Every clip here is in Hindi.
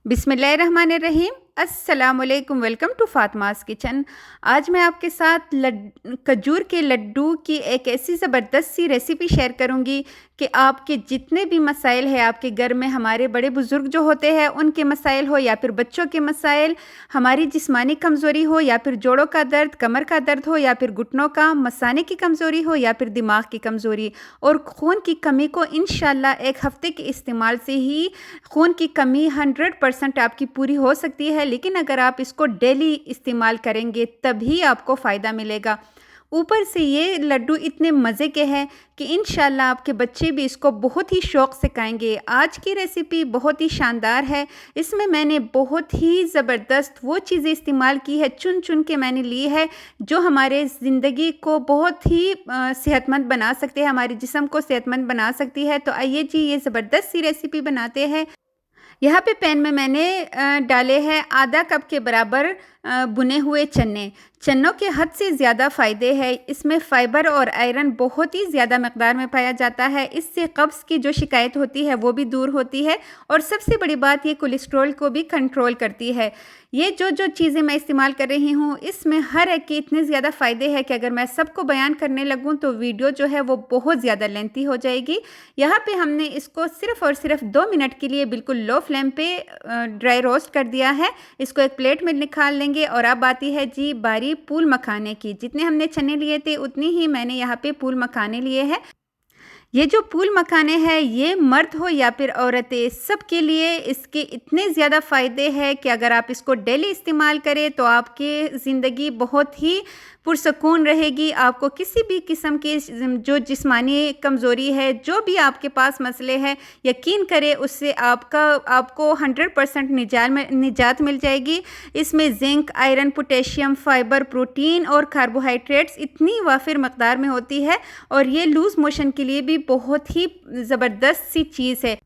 बिस्मिल्लाहिर्रहमानिर्रहीम। अस्सलामुअलैकुम। Welcome to Fatima's kitchen. आज मैं आपके साथ खजूर के लड्डू की एक ऐसी ज़बरदस्त सी रेसिपी शेयर करूंगी कि आपके जितने भी मसाइल हैं आपके घर में, हमारे बड़े बुज़ुर्ग जो होते हैं उनके मसाइल हो या फिर बच्चों के मसाइल, हमारी जिस्मानी कमज़ोरी हो या फिर जोड़ों का दर्द, कमर का दर्द हो या फिर घुटनों का, मसाने की कमज़ोरी हो या फिर दिमाग की कमज़ोरी और खून की कमी को इंशाल्लाह एक हफ़्ते के इस्तेमाल से ही खून की कमी 100% आपकी पूरी हो सकती है। लेकिन अगर आप इसको डेली इस्तेमाल करेंगे तभी आपको फ़ायदा मिलेगा। ऊपर से ये लड्डू इतने मज़े के हैं कि इंशाल्लाह आपके बच्चे भी इसको बहुत ही शौक़ से खाएंगे। आज की रेसिपी बहुत ही शानदार है। इसमें मैंने बहुत ही ज़बरदस्त वो चीज़ें इस्तेमाल की है, चुन चुन के मैंने ली है जो हमारे ज़िंदगी को बहुत ही सेहतमंद बना सकते हैं, हमारे जिस्म को सेहतमंद बना सकती है। तो आइए जी, ये ज़बरदस्त सी रेसिपी बनाते हैं। यहाँ पे पैन में मैंने डाले हैं आधा कप के बराबर भुने हुए चने। चनों के हद से ज़्यादा फ़ायदे हैं। इसमें फ़ाइबर और आयरन बहुत ही ज़्यादा मकदार में पाया जाता है। इससे कब्ज़ की जो शिकायत होती है वो भी दूर होती है और सबसे बड़ी बात, ये कोलेस्ट्रॉल को भी कंट्रोल करती है। ये जो चीज़ें मैं इस्तेमाल कर रही हूँ इसमें हर एक के इतने ज़्यादा फ़ायदे हैं कि अगर मैं सबको बयान करने लगूँ तो वीडियो जो है वो बहुत ज़्यादा लेंथी हो जाएगी। यहाँ पे हमने इसको सिर्फ़ और सिर्फ 2 मिनट के लिए बिल्कुल लो फ्लेम पे ड्राई रोस्ट कर दिया है। इसको एक प्लेट में निकाल लेंगे। और अब आती है जी बारी फूल मखाने की। जितने हमने चने लिए थे उतनी ही मैंने यहाँ पे फूल मखाने लिए हैं। ये जो फूल मखाने हैं ये मर्द हो या फिर औरतें, सबके लिए इसके इतने ज़्यादा फ़ायदे हैं कि अगर आप इसको डेली इस्तेमाल करें तो आपकी ज़िंदगी बहुत ही पुरसकून रहेगी। आपको किसी भी किस्म की जो जिस्मानी कमज़ोरी है, जो भी आपके पास मसले हैं, यकीन करें उससे आपको 100% निजात मिल जाएगी। इसमें zinc, iron, potassium, fibre, protein और कार्बोहाइड्रेट्स इतनी वाफिर मकदार में होती है और ये लूज़ मोशन के लिए भी बहुत ही ज़बरदस्त सी चीज़ है।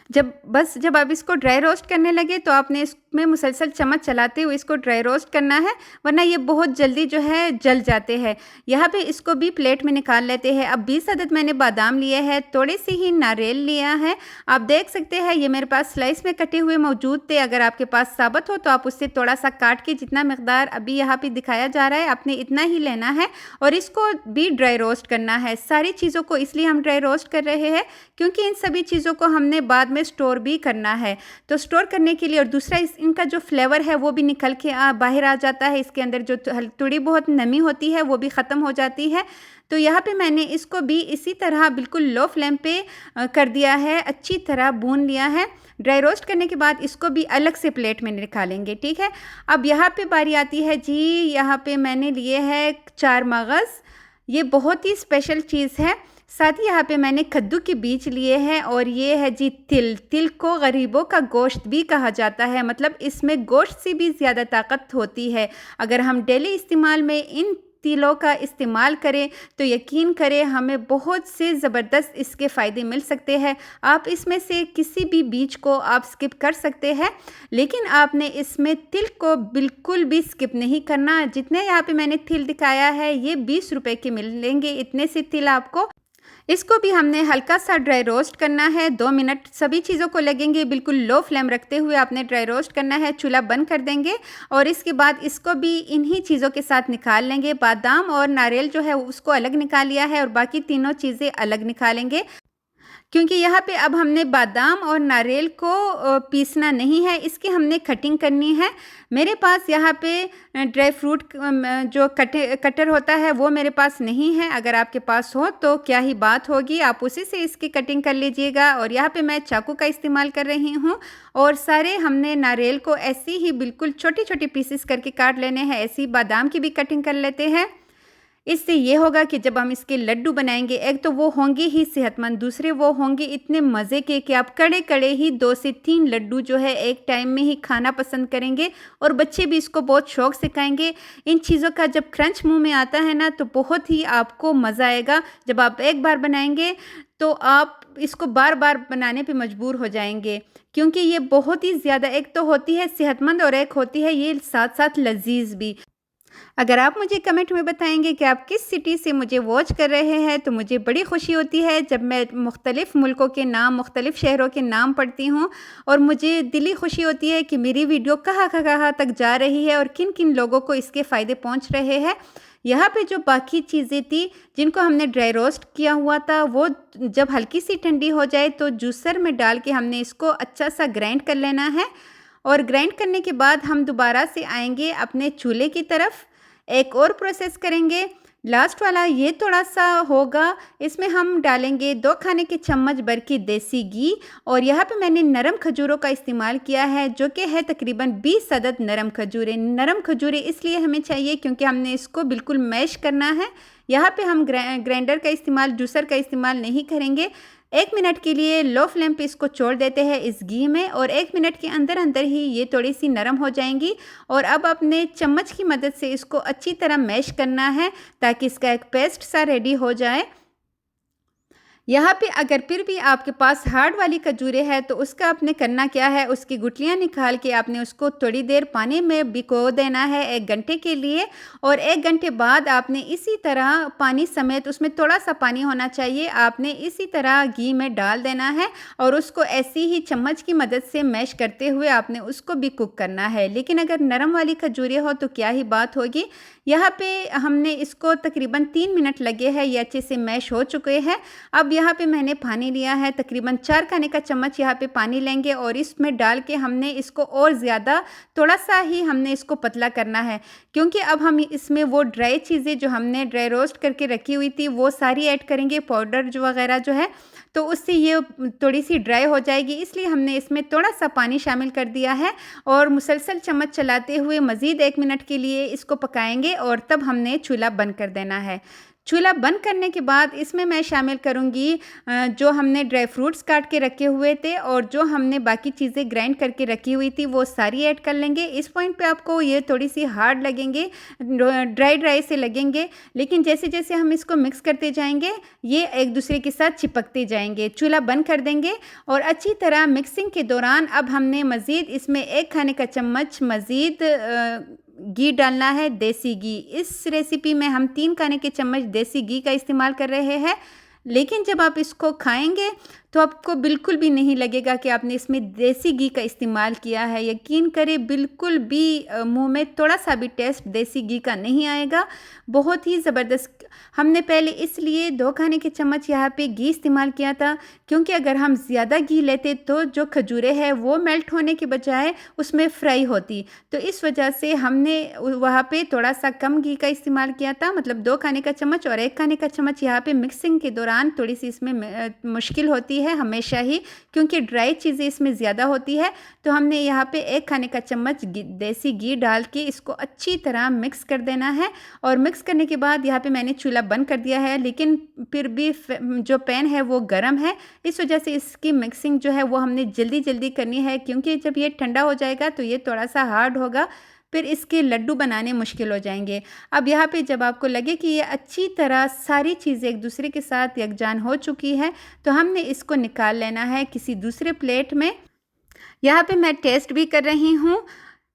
जब आप इसको ड्राई रोस्ट करने लगे तो आपने इसमें मुसलसल चम्मच चलाते हुए इसको ड्राई रोस्ट करना है, वरना ये बहुत जल्दी जो है जल जाते हैं। यहाँ पे इसको भी प्लेट में निकाल लेते हैं। अब 20 अदद मैंने बादाम लिए हैं, थोड़े से ही नारियल लिया है। आप देख सकते हैं ये मेरे पास स्लाइस में कटे हुए मौजूद थे। अगर आपके पास साबुत हो तो आप उससे थोड़ा सा काट के, जितना मकदार अभी यहाँ पे दिखाया जा रहा है आपने इतना ही लेना है और इसको भी ड्राई रोस्ट करना है। सारी चीज़ों को इसलिए हम ड्राई रोस्ट कर रहे हैं क्योंकि इन सभी चीज़ों को हमने बाद में स्टोर भी करना है। तो स्टोर करने के लिए, और दूसरा इनका जो फ्लेवर है वो भी निकल के बाहर आ जाता है। इसके अंदर जो थोड़ी बहुत नमी होती है वो भी ख़त्म हो जाती है। तो यहाँ पे मैंने इसको भी इसी तरह बिल्कुल लो फ्लेम पे कर दिया है, अच्छी तरह भून लिया है। ड्राई रोस्ट करने के बाद इसको भी अलग से प्लेट में निकालेंगे, ठीक है। अब यहाँ पे बारी आती है जी, यहाँ पे मैंने लिए है 4 मगज़। ये बहुत ही स्पेशल चीज़ है। साथ ही यहाँ पे मैंने कद्दू के बीज लिए हैं और ये है जी तिल। तिल को गरीबों का गोश्त भी कहा जाता है, मतलब इसमें गोश्त से भी ज़्यादा ताकत होती है। अगर हम डेली इस्तेमाल में इन तिलों का इस्तेमाल करें तो यकीन करें हमें बहुत से ज़बरदस्त इसके फ़ायदे मिल सकते हैं। आप इसमें से किसी भी बीज को आप स्किप कर सकते हैं, लेकिन आपने इसमें तिल को बिल्कुल भी स्किप नहीं करना। जितने यहाँ पे मैंने तिल दिखाया है ये 20 रुपए के मिलेंगे, इतने से तिल आपको। इसको भी हमने हल्का सा ड्राई रोस्ट करना है। 2 मिनट सभी चीज़ों को लगेंगे। बिल्कुल लो फ्लेम रखते हुए आपने ड्राई रोस्ट करना है। चूल्हा बंद कर देंगे और इसके बाद इसको भी इन्हीं चीज़ों के साथ निकाल लेंगे। बादाम और नारियल जो है उसको अलग निकाल लिया है और बाकी तीनों चीज़ें अलग निकालेंगे, क्योंकि यहाँ पे अब हमने बादाम और नारियल को पीसना नहीं है, इसकी हमने कटिंग करनी है। मेरे पास यहाँ पे ड्राई फ्रूट जो कटर होता है वो मेरे पास नहीं है। अगर आपके पास हो तो क्या ही बात होगी, आप उसी से इसकी कटिंग कर लीजिएगा। और यहाँ पे मैं चाकू का इस्तेमाल कर रही हूँ और सारे हमने नारियल को ऐसे ही बिल्कुल छोटी छोटी पीसेस करके काट लेने हैं। ऐसे ही बादाम की भी कटिंग कर लेते हैं। इससे ये होगा कि जब हम इसके लड्डू बनाएंगे, एक तो वो होंगे ही सेहतमंद, दूसरे वो होंगे इतने मज़े के कि आप कड़े कड़े ही 2 से 3 लड्डू जो है एक टाइम में ही खाना पसंद करेंगे और बच्चे भी इसको बहुत शौक़ से खाएंगे। इन चीज़ों का जब क्रंच मुंह में आता है ना तो बहुत ही आपको मज़ा आएगा। जब आप एक बार बनाएंगे तो आप इसको बार बार बनाने पे मजबूर हो जाएंगे, क्योंकि ये बहुत ही ज़्यादा, एक तो होती है सेहतमंद और एक होती है ये साथ साथ लजीज भी। अगर आप मुझे कमेंट में बताएँगे कि आप किस सिटी से मुझे वॉच कर रहे हैं, तो मुझे बड़ी खुशी होती है जब मैं मुख्तलिफ़ मुल्कों के नाम, मुख्तलिफ़ शहरों के नाम पढ़ती हूँ और मुझे दिली खुशी होती है कि मेरी वीडियो कहाँ तक जा रही है और किन-किन लोगों को इसके फ़ायदे पहुँच रहे हैं। यहाँ पे जो बाकी चीज़ें थी, जिनको हमने ड्राई रोस्ट किया हुआ था, वो जब हल्की-सी ठंडी हो जाए, तो जूसर में डाल के हमने इसको अच्छा-सा ग्राइंड कर लेना है और ग्राइंड करने के बाद हम दोबारा से आएँगे अपने चूल्हे की तरफ। एक और प्रोसेस करेंगे, लास्ट वाला ये थोड़ा-सा होगा, इसमें हम डालेंगे 2 खाने के चम्मच भर की देसी घी और यहाँ पे मैंने नरम खजूरों का इस्तेमाल किया है, जो कि है तकरीबन 20 अदद नरम खजूरें। नरम खजूरें इसलिए हमें चाहिए क्योंकि हमने इसको बिल्कुल मैश करना है। यहाँ पे हम ग्राइंडर का इस्तेमाल, जूसर का इस्तेमाल नहीं करेंगे। 1 मिनट के लिए लो फ्लेम पे इसको छोड़ देते हैं इस घी में और 1 मिनट के अंदर ही ये थोड़ी-सी नरम हो जाएँगी और अब अपने चम्मच की मदद से इसको अच्छी तरह मैश करना है ताकि इसका एक पेस्ट सा रेडी हो जाए। यहाँ पे अगर फिर भी आपके पास हार्ड वाली खजूरें हैं तो उसका आपने करना क्या है, उसकी गुठलियाँ निकाल के आपने उसको थोड़ी देर पानी में भिगो देना है 1 घंटे के लिए और 1 घंटे बाद आपने इसी तरह पानी समेत, उसमें थोड़ा-सा पानी होना चाहिए, आपने इसी तरह घी में डाल देना है और उसको ऐसी ही चम्मच की मदद से मैश करते हुए आपने उसको भी कुक करना है। लेकिन अगर नरम वाली खजूरें हो तो क्या ही बात होगी। यहाँ पे हमने इसको तकरीबन 3 मिनट लगे हैं, ये अच्छे से मैश हो चुके हैं। अब यहाँ पे मैंने पानी लिया है, तकरीबन 4 खाने का चम्मच यहाँ पे पानी लेंगे और इसमें डाल के हमने इसको और ज़्यादा थोड़ा-सा ही हमने इसको पतला करना है, क्योंकि अब हम इसमें वो ड्राई चीज़ें जो हमने ड्राई रोस्ट करके रखी हुई थी, वो सारी ऐड करेंगे, पाउडर जो वगैरह जो है, तो उससे ये थोड़ी-सी ड्राई हो जाएगी, इसलिए हमने इसमें थोड़ा-सा पानी शामिल कर दिया है और मुसलसल चम्मच चलाते हुए मज़ीद 1 मिनट के लिए इसको पकाएँगे और तब हमने चूल्हा बंद कर देना है। चूल्हा बंद करने के बाद इसमें मैं शामिल करूँगी जो हमने ड्राई फ्रूट्स काट के रखे हुए थे और जो हमने बाकी चीज़ें ग्राइंड करके रखी हुई थी, वो सारी ऐड कर लेंगे। इस पॉइंट पे आपको ये थोड़ी-सी हार्ड लगेंगे, ड्राई से लगेंगे, लेकिन जैसे-जैसे हम इसको मिक्स करते जाएँगे, ये एक दूसरे के साथ चिपकते जाएँगे। चूल्हा बंद कर देंगे और अच्छी तरह मिक्सिंग के दौरान अब हमने मज़ीद इसमें 1 खाने का चम्मच मज़ीद घी डालना है, देसी घी। इस रेसिपी में हम 3 खाने के चम्मच देसी घी का इस्तेमाल कर रहे हैं, लेकिन जब आप इसको खाएँगे तो आपको बिल्कुल भी नहीं लगेगा कि आपने इसमें देसी घी का इस्तेमाल किया है। यकीन करें, बिल्कुल भी मुँह में थोड़ा-सा भी टेस्ट देसी घी का नहीं आएगा। बहुत ही ज़बरदस्त। हमने पहले इसलिए 2 खाने के चम्मच यहाँ पे घी इस्तेमाल किया था, क्योंकि अगर हम ज़्यादा घी लेते तो जो खजूरें हैं वो मेल्ट होने के बजाय उसमें फ्राई होती। तो इस वजह से हमने वहाँ पे थोड़ा-सा कम घी का इस्तेमाल किया था, मतलब 2 खाने का चम्मच और 1 खाने का चम्मच। यहाँ पे मिक्सिंग के दौरान थोड़ी-सी इसमें मुश्किल होती है हमेशा ही, क्योंकि ड्राई चीज़ें इसमें ज़्यादा होती है। तो हमने यहाँ पे 1 खाने का चम्मच देसी घी डाल के इसको अच्छी तरह मिक्स कर देना है और मिक्स करने के बाद यहाँ पे मैंने चूल्हा बंद कर दिया है, लेकिन फिर भी जो पैन है वो गर्म है, इस वजह से इसकी मिक्सिंग जो है वो हमने जल्दी करनी है, क्योंकि जब ये ठंडा हो जाएगा तो ये थोड़ा-सा हार्ड होगा, फिर इसके लड्डू बनाने मुश्किल हो जाएंगे। अब यहाँ पे जब आपको लगे कि ये अच्छी तरह सारी चीज़ें एक दूसरे के साथ यकजान हो चुकी है, तो हमने इसको निकाल लेना है किसी दूसरे प्लेट में। यहाँ पे मैं टेस्ट भी कर रही हूँ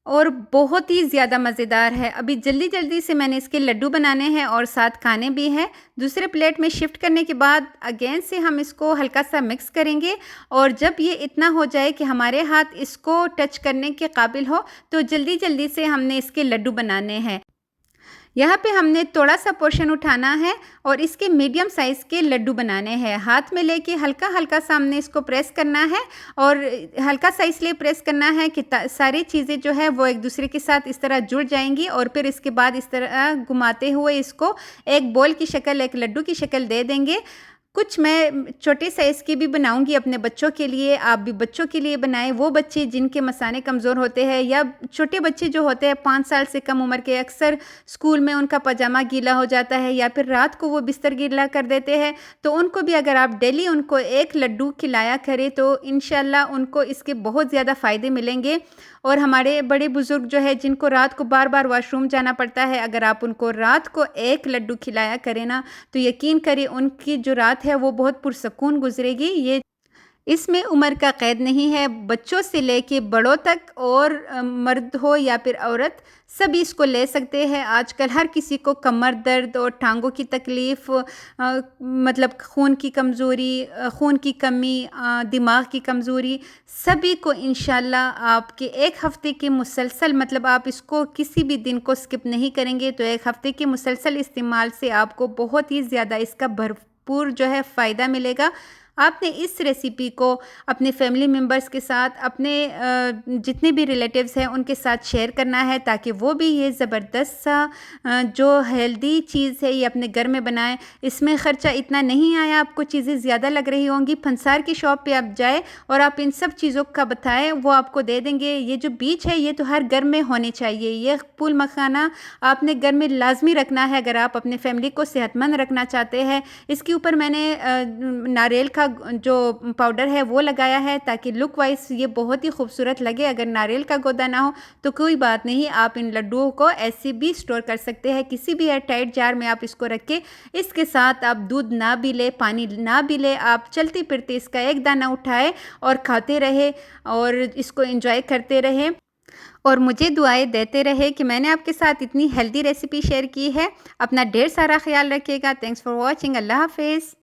और बहुत ही ज़्यादा मज़ेदार है। अभी जल्दी से मैंने इसके लड्डू बनाने हैं और साथ खाने भी हैं। दूसरे प्लेट में शिफ्ट करने के बाद अगेन से हम इसको हल्का सा मिक्स करेंगे और जब ये इतना हो जाए कि हमारे हाथ इसको टच करने के काबिल हो, तो जल्दी से हमने इसके लड्डू बनाने हैं। यहाँ पे हमने थोड़ा-सा पोर्शन उठाना है और इसके मीडियम साइज़ के लड्डू बनाने हैं। हाथ में लेके हल्का-हल्का सा हमने इसको प्रेस करना है और हल्का सा इसलिए प्रेस करना है कि सारी चीज़ें जो है वो एक दूसरे के साथ इस तरह जुड़ जाएँगी और फिर इसके बाद इस तरह घुमाते हुए इसको एक बॉल की शक्ल, एक लड्डू की शक्ल दे देंगे। कुछ मैं छोटे साइज़ की भी बनाऊँगी अपने बच्चों के लिए, आप भी बच्चों के लिए बनाएँ। वो बच्चे जिनके मसाने कमज़ोर होते हैं या छोटे बच्चे जो होते हैं 5 साल से कम उम्र के, अक्सर स्कूल में उनका पजामा गीला हो जाता है या फिर रात को वो बिस्तर गीला कर देते हैं, तो उनको भी अगर आप डेली उनको 1 लड्डू खिलाया करें तो इंशाल्लाह उनको इसके बहुत ज़्यादा फ़ायदे मिलेंगे। और हमारे बड़े बुज़ुर्ग जो है जिनको रात को बार-बार वॉशरूम जाना पड़ता है, अगर आप उनको रात को 1 लड्डू खिलाया करें ना, तो यकीन करिए उनकी जो रात है वो बहुत पुरसकून गुज़रेगी। ये इसमें उम्र का क़ैद नहीं है, बच्चों से लेके बड़ों तक और मर्द हो या फिर औरत, सभी इसको ले सकते हैं। आजकल हर किसी को कमर दर्द और टांगों की तकलीफ़, मतलब खून की कमज़ोरी, खून की कमी, दिमाग की कमज़ोरी, सभी को इंशाल्लाह आपके 1 हफ़्ते के मुसलसल, मतलब आप इसको किसी भी दिन को स्किप नहीं करेंगे तो 1 हफ़्ते के मुसलसल इस्तेमाल से आपको बहुत ही ज़्यादा इसका भरपूर जो है फ़ायदा मिलेगा। आपने इस रेसिपी को अपने फैमिली मेम्बर्स के साथ, अपने जितने भी रिलेटिव्स हैं उनके साथ शेयर करना है, ताकि वो भी ये ज़बरदस्त सा जो हेल्दी चीज़ है ये अपने घर में बनाएं। इसमें ख़र्चा इतना नहीं आया, आपको चीज़ें ज़्यादा लग रही होंगी। फंसार की शॉप पे आप जाए और आप इन सब चीज़ों का बताएं, वो आपको दे देंगे। ये जो बीज है ये तो हर घर में होने चाहिए। ये फूल मखाना आपने घर में लाजमी रखना है अगर आप अपने फैमिली को सेहतमंद रखना चाहते हैं। इसके ऊपर मैंने नारियल का जो पाउडर है वो लगाया है, ताकि लुक वाइज ये बहुत ही खूबसूरत लगे। अगर नारियल का गोदा ना हो तो कोई बात नहीं, आप इन लड्डुओं को ऐसे भी स्टोर कर सकते हैं, किसी भी एयर टाइट जार में आप इसको रख के, इसके साथ आप दूध ना भी ले, पानी ना भी ले, आप चलते फिरते इसका एक दाना उठाए और खाते रहे और इसको एंजॉय करते रहे और मुझे दुआएं देते रहे कि मैंने आपके साथ इतनी हेल्दी रेसिपी शेयर की है। अपना ढेर सारा ख्याल रखिएगा। Thanks for watching. अल्लाह हाफिज़।